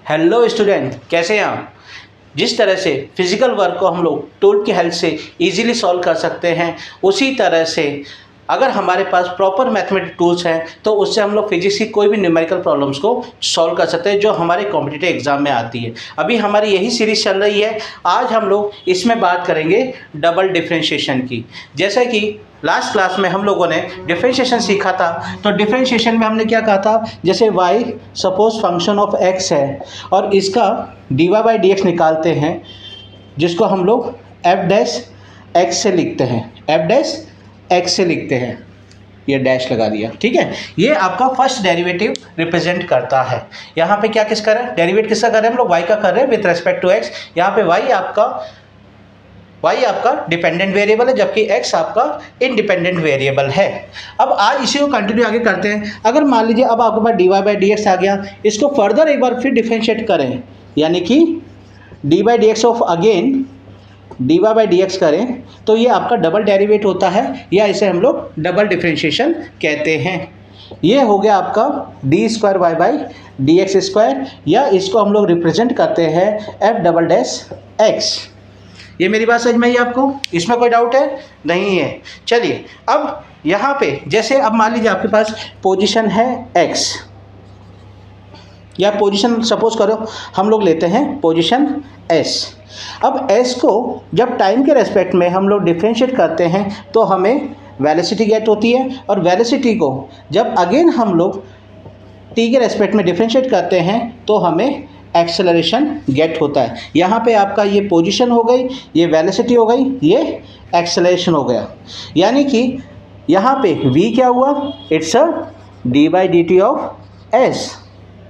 Hello student, कैसे हैं आप। जिस तरह से फिजिकल वर्क को हम लोग टूल की हेल्प से इजीली सॉल्व कर सकते हैं, उसी तरह से अगर हमारे पास प्रॉपर मैथमेटिक टूल्स हैं तो उससे हम लोग फिजिक्स की कोई भी न्यूमेरिकल प्रॉब्लम्स को सॉल्व कर सकते हैं जो हमारे कॉम्पिटिटिव एग्जाम में आती है। अभी हमारी यही सीरीज़ चल रही है। आज हम लोग इसमें बात करेंगे डबल डिफरेंशिएशन की। जैसे कि लास्ट क्लास में हम लोगों ने डिफरेंशिएशन सीखा था, तो डिफरेंशिएशन में हमने क्या कहा था, जैसे y suppose function of x है और इसका dy बाई डी एक्स निकालते हैं, जिसको हम लोग f डैश x से लिखते हैं, f डैश x से लिखते हैं, ये डैश लगा दिया, ठीक है। ये आपका फर्स्ट डेरिवेटिव रिप्रेजेंट करता है। यहाँ पे क्या किसका है, डेरिवेट किसका कर रहे हैं हम लोग, y का कर रहे हैं विथ रेस्पेक्ट टू x। यहाँ पे y आपका डिपेंडेंट वेरिएबल है, जबकि x आपका इंडिपेंडेंट वेरिएबल है। अब आज इसी को कंटिन्यू आगे करते हैं। अगर मान लीजिए अब आपके पास dy बाई डी एक्स आ गया, इसको फर्दर एक बार फिर डिफरेंशिएट करें, यानी कि d by d x of again d y by d x करें, तो ये आपका डबल डेरिवेट होता है, या इसे हम लोग डबल डिफरेंशिएशन कहते हैं। ये हो गया आपका d square y by d x square, या इसको हम लोग रिप्रेजेंट करते हैं एफ डबल डैश एक्स। ये मेरी बात समझ में आई आपको, इसमें कोई डाउट है नहीं है। चलिए अब यहाँ पे जैसे अब मान लीजिए आपके पास पोजीशन है x, या पोजीशन सपोज करो हम लोग लेते हैं पोजीशन s। अब s को जब टाइम के रेस्पेक्ट में हम लोग डिफरेंशिएट करते हैं तो हमें वेलोसिटी गेट होती है, और वेलोसिटी को जब अगेन हम लोग t के रेस्पेक्ट में डिफरेंशिएट करते हैं तो हमें एक्सेलरेशन गेट होता है। यहाँ पे आपका ये पोजीशन हो गई, ये वेलोसिटी हो गई, ये एक्सेलरेशन हो गया। यानी कि यहाँ पे v क्या हुआ, it's a d by d t of s,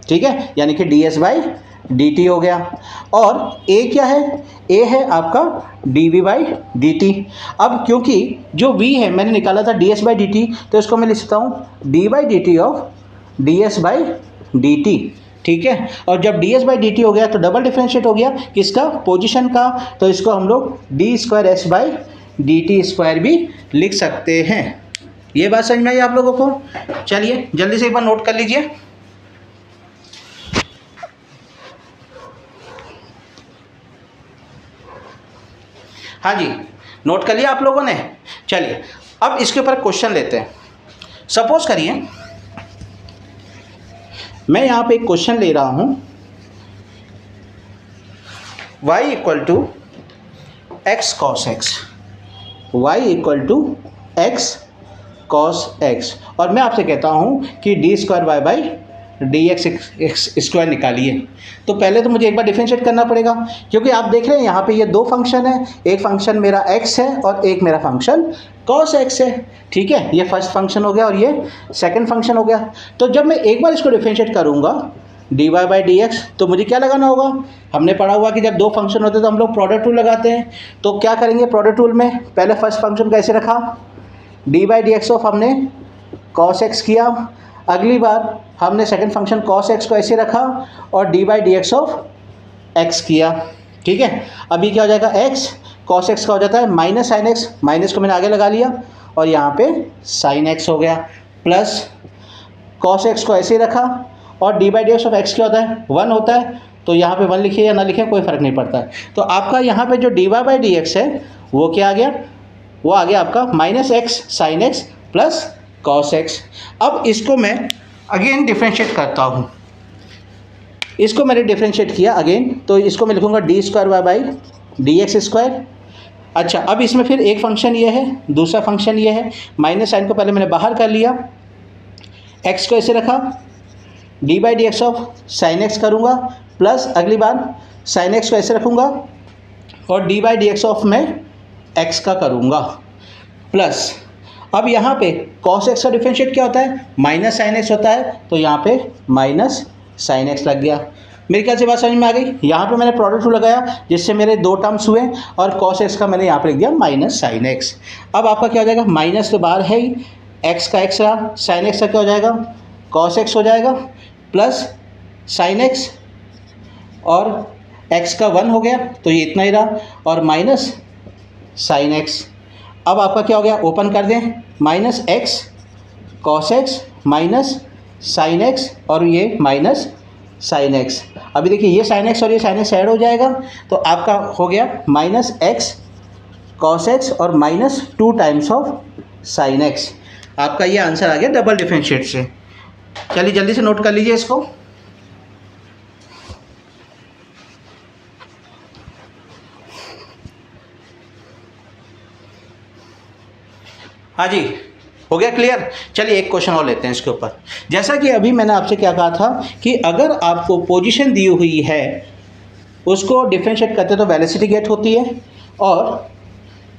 ठीक है, यानी कि d s by d t हो गया। और a क्या है, a है आपका d v by d t. अब क्योंकि जो v है मैंने निकाला था d s by d t, तो इसको मैं लिख सकता हूँ d by d t of d s by d t, ठीक है। और जब d s by d t हो गया तो डबल डिफरेंशिएट हो गया किसका, पोजीशन का, तो इसको हम लोग D square S by d T square भी लिख सकते हैं। ये बात समझ में आई आप लोगों को। चलिए जल्दी से एक बार नोट कर लीजिए। हाँ जी, नोट कर लिया आप लोगों ने। चलिए अब इसके ऊपर क्वेश्चन लेते हैं। सपोज करिए मैं यहाँ पे एक क्वेश्चन ले रहा हूँ, y equal to x cos x, y equal to x cos x, और मैं आपसे कहता हूँ कि d square y by d x square निकालिए। तो पहले तो मुझे एक बार डिफरेंशिएट करना पड़ेगा, क्योंकि आप देख रहे हैं यहाँ पे ये दो फंक्शन है, एक फंक्शन मेरा x है और एक मेरा फंक्शन cos x है, ठीक है। ये फर्स्ट फंक्शन हो गया और ये सेकंड फंक्शन हो गया। तो जब मैं एक बार इसको डिफरेंशिएट करूँगा d y by d x, तो मुझे क्या लगाना होगा, हमने पढ़ा हुआ कि जब दो फंक्शन होते हैं तो हम लोग प्रोडक्ट रूल लगाते हैं। तो क्या करेंगे प्रोडक्ट रूल में, पहले फर्स्ट फंक्शन कैसे रखा, D by d x of हमने cos x किया, अगली बार हमने सेकंड फंक्शन cos x को ऐसे रखा और D by d x of x किया, ठीक है। अभी क्या हो जाएगा, x cos x का हो जाता है माइनस साइन x, माइनस को मैंने आगे लगा लिया और यहाँ पे साइन x हो गया, प्लस cos x को ऐसे रखा और D by d x of x क्या होता है, 1 होता है। तो यहाँ पे 1 लिखिए या ना लिखें कोई फ़र्क नहीं पड़ता है। तो आपका यहाँ पे जो d y by d x है वो क्या आ गया, वो आ गया आपका minus x sine x plus cos x। अब इसको मैं अगेन डिफरेंशिएट करता हूँ, इसको मैंने डिफरेंशिएट किया अगेन, तो इसको मैं लिखूँगा d square y by d x square. अच्छा अब इसमें फिर एक फंक्शन ये है, दूसरा फंक्शन ये है, माइनस साइन को पहले मैंने बाहर कर लिया, x को ऐसे रखा, D by d x of sine x करूँगा, प्लस अगली बार साइन एक्स को ऐसे रखूँगा और D by d x of मैं x का करूँगा, प्लस अब यहाँ पे cos x का डिफरेंशिएट क्या होता है, माइनस साइन एक्स होता है, तो यहाँ पे माइनस साइन एक्स लग गया। मेरे ख्याल से बात समझ में आ गई। यहाँ पे मैंने प्रोडक्ट रूल लगाया जिससे मेरे दो टर्म्स हुए, और cos x का मैंने यहाँ पे लिख दिया माइनस साइन एक्स। अब आपका क्या हो जाएगा, माइनस तो बाहर है ही, x का x रहा, साइन एक्स का क्या हो जाएगा, cos x हो जाएगा, प्लस साइन एक्स और x का 1 हो गया तो ये इतना ही रहा, और माइनस साइन एक्स। अब आपका क्या हो गया, ओपन कर दें, minus x cos x minus sine x और ये माइनस साइन एक्स। अभी देखिए ये साइन एक्स और ये साइन एक्स ऐड हो जाएगा तो आपका हो गया माइनस एक्स कॉस एक्स और minus 2 times of sine x. आपका ये आंसर आ गया डबल डिफरेंशिएट से। चलिए जल्दी से नोट कर लीजिए इसको। हाँ जी, हो गया क्लियर। चलिए एक क्वेश्चन और लेते हैं इसके ऊपर। जैसा कि अभी मैंने आपसे क्या कहा था कि अगर आपको पोजीशन दी हुई है उसको डिफरेंशिएट करते तो वेलोसिटी गेट होती है, और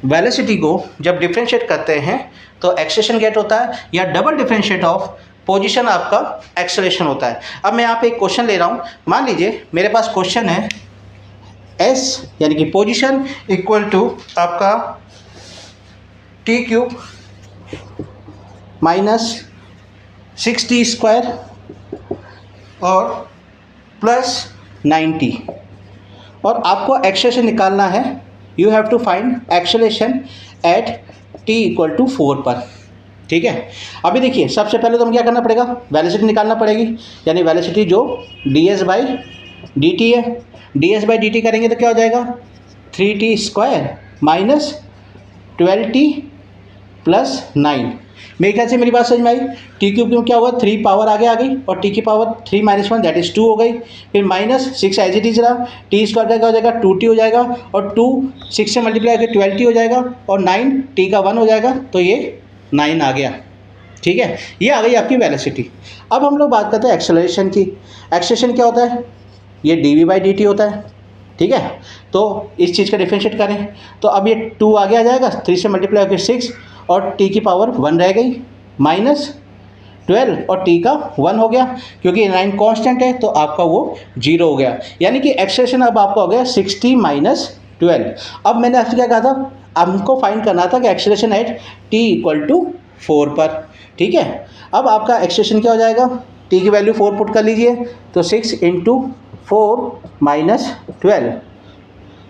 वेलोसिटी को जब डिफरेंशिएट करते हैं तो एक्सेलेरेशन गेट होता है, या डबल डिफरेंशिएट ऑफ पोजीशन आपका एक्सेलेरेशन होता है। अब मैं यहाँ पे एक क्वेश्चन ले रहा हूँ। मान लीजिए मेरे पास क्वेश्चन है एस यानी कि पोजीशन इक्वल टू आपका t cube minus 6t square और प्लस 90, और आपको एक्सेलेरेशन निकालना है। You have to find acceleration at t equal to 4 पर। ठीक है, अभी देखिए सबसे पहले तो हम क्या करना पड़ेगा, वेलोसिटी निकालना पड़ेगी, यानी वेलोसिटी जो ds बाई डी टी है। ds बाई डी टी करेंगे तो क्या हो जाएगा 3t square minus 12t plus 9। मेरे ख्याल से मेरी बात समझ में आई। टी क्यूब में क्या होगा 3 पावर आगे आ गई और टी की पावर 3 माइनस 1 दैट इज 2 हो गई। फिर माइनस 6 एज इट इज रहा, टी स्क्वायर का हो जाएगा 2t हो जाएगा, और 2 6 से मल्टीप्लाई करके 12t हो जाएगा, और 9 t का 1 हो जाएगा, तो ये 9 आ गया। ठीक है, ये आ गई आपकी वेलोसिटी। अब हम लोग बात करते हैं एक्सेलरेशन की। एक्सेलरेशन क्या होता है, ये डी बाई डी टी होता है। ठीक है, तो इस चीज़ का डिफरेंशिएट करें तो अब ये 2 आगे आ जाएगा, 3 से मल्टीप्लाई करके 6, और t की पावर 1 रह गई, माइनस 12 और t का 1 हो गया, क्योंकि 9 कांस्टेंट है तो आपका वो 0 हो गया। यानी कि एक्सेलरेशन अब आपका हो गया 60 माइनस 12। अब मैंने आपसे क्या कहा था, हमको फाइंड करना था कि acceleration at t equal to 4 पर। ठीक है, अब आपका एक्सेलरेशन क्या हो जाएगा, t की वैल्यू 4 पुट कर लीजिए, तो 6 into 4 minus 12,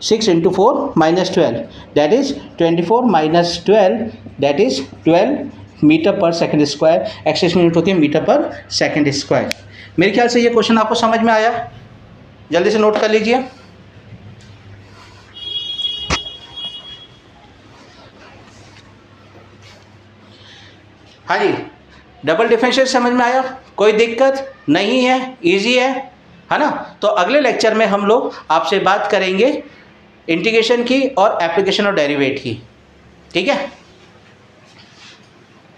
6 into 4 minus 12 that is 24 minus 12 that is 12 metre पर सेकंड स्क्वायर। एक्सेलरेशन यूनिट होती है मीटर पर सेकंड स्क्वायर। मेरे ख्याल से ये क्वेश्चन आपको समझ में आया, जल्दी से नोट कर लीजिए। हाँ जी, डबल डिफरेंशिएट समझ में आया, कोई दिक्कत नहीं है, इजी है ना। तो अगले लेक्चर में हम लोग आपसे बात करेंगे इंटीग्रेशन की और एप्लीकेशन और डेरिवेट की। ठीक है।